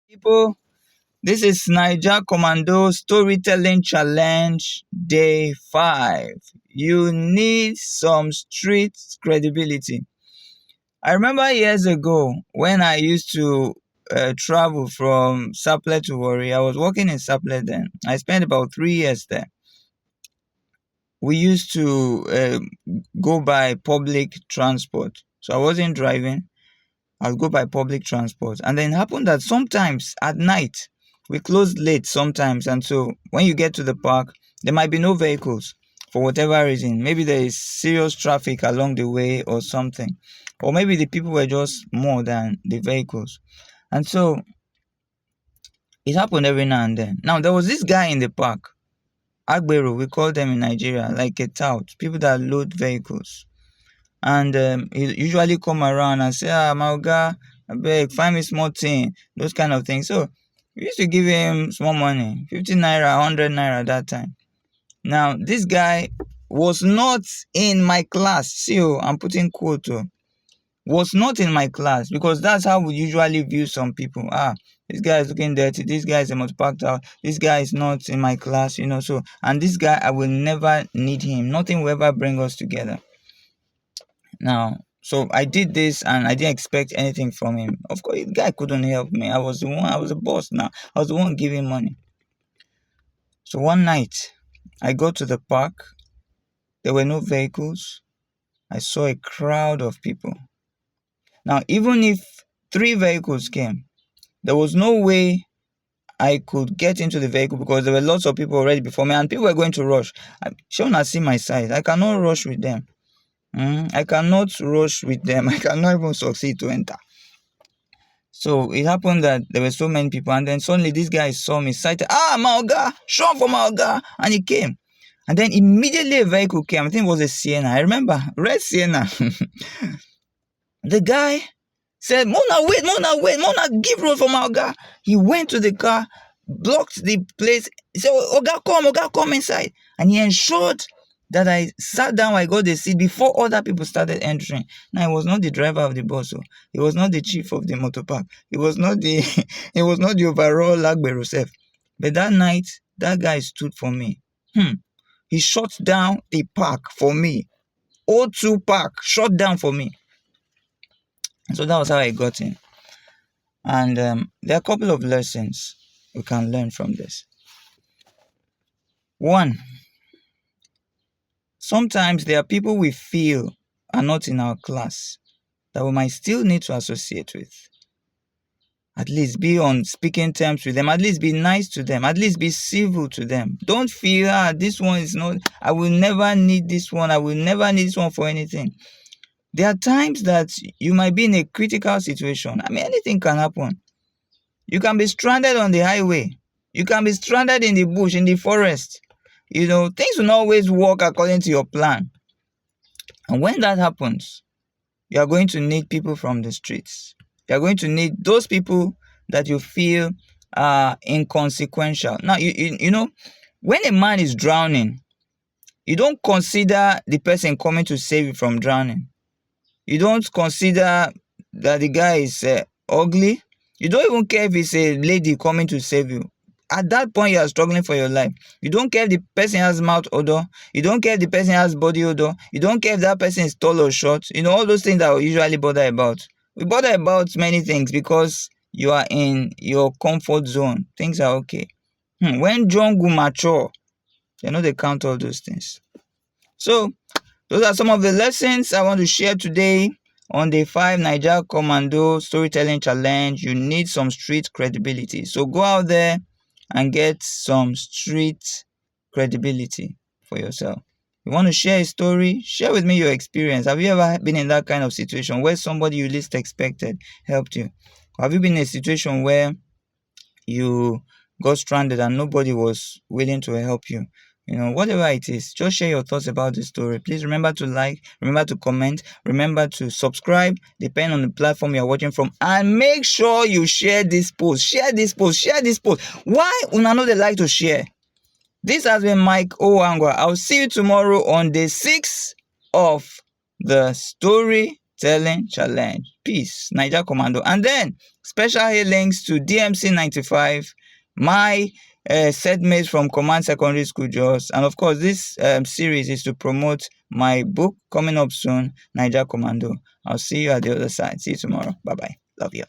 People, this is Niger Commando Storytelling Challenge Day 5. You need some street credibility. I remember years ago when I used to travel from Sapele to Warri. I was working in Sapele then. I spent about 3 years there. We used to go by public transport. So I wasn't driving. I'll go by public transport. And then it happened that sometimes at night, we close late sometimes. And so when you get to the park, there might be no vehicles for whatever reason. Maybe there is serious traffic along the way or something. Or maybe the people were just more than the vehicles. And so it happened every now and then. Now, there was this guy in the park, Agbero, we call them in Nigeria, like a tout, people that load vehicles. And he usually come around and say, my oga, abeg find me small thing, those kind of things. So we used to give him small money, 50 naira, 100 naira that time. Now this guy was not in my class. See, I'm putting quote, was not in my class, because that's how we usually view some people. This guy is looking dirty, this guy is a packed out, this guy is not in my class, so. And this guy, I will never need him, nothing will ever bring us together. Now, so I did this and I didn't expect anything from him. Of course, the guy couldn't help me. I was the boss now. I was the one giving money. So one night, I go to the park. There were no vehicles. I saw a crowd of people. Now, even if 3 vehicles came, there was no way I could get into the vehicle because there were lots of people already before me and people were going to rush. Shona, see my side. I cannot rush with them. I cannot rush with them. I cannot even succeed to enter. So it happened that there were so many people, and then suddenly this guy saw me, cited, my oga, show for my oga, and he came. And then immediately a vehicle came. I think it was a Sienna. I remember, red Sienna. The guy said, Mona, give road for my oga. He went to the car, blocked the place. He said, oga, come inside. And he ensured that I sat down, I got the seat before other people started entering. Now, he was not the driver of the bus, so he was not the chief of the motor park. He was not the overall Agbero self. But that night, that guy stood for me. He shut down the park for me. O2 Park shut down for me. So that was how I got in. And there are a couple of lessons we can learn from this. One, sometimes there are people we feel are not in our class that we might still need to associate with. At least be on speaking terms with them. At least be nice to them. At least be civil to them. Don't feel, this one is not, I will never need this one. I will never need this one for anything. There are times that you might be in a critical situation. Anything can happen. You can be stranded on the highway. You can be stranded in the bush, in the forest. Things will not always work according to your plan. And when that happens, you are going to need people from the streets. You are going to need those people that you feel are inconsequential. Now, when a man is drowning, you don't consider the person coming to save you from drowning. You don't consider that the guy is ugly. You don't even care if it's a lady coming to save you. At that point, you are struggling for your life. You don't care if the person has mouth odor. You don't care if the person has body odor. You don't care if that person is tall or short. All those things that we usually bother about. We bother about many things because you are in your comfort zone. Things are okay. When jungle mature, they count all those things. So, those are some of the lessons I want to share today on the 5 Niger Commando Storytelling Challenge. You need some street credibility. So go out there and get some street credibility for yourself. You want to share a story? Share with me your experience. Have you ever been in that kind of situation where somebody you least expected helped you? Have you been in a situation where you got stranded and nobody was willing to help you? Whatever it is, just share your thoughts about the story. Please remember to like, remember to comment, remember to subscribe, depending on the platform you're watching from, and make sure you share this post. Share this post. Why una no dey like to share? This has been Mike Owangwa. I'll see you tomorrow on day 6 of the Storytelling Telling Challenge. Peace, Niger Commando. And then special hail links to DMC 95, my set mates from Command Secondary School Jos. And of course, this series is to promote my book coming up soon, Niger Commando. I'll see you at the other side. See you tomorrow. Bye bye. Love you.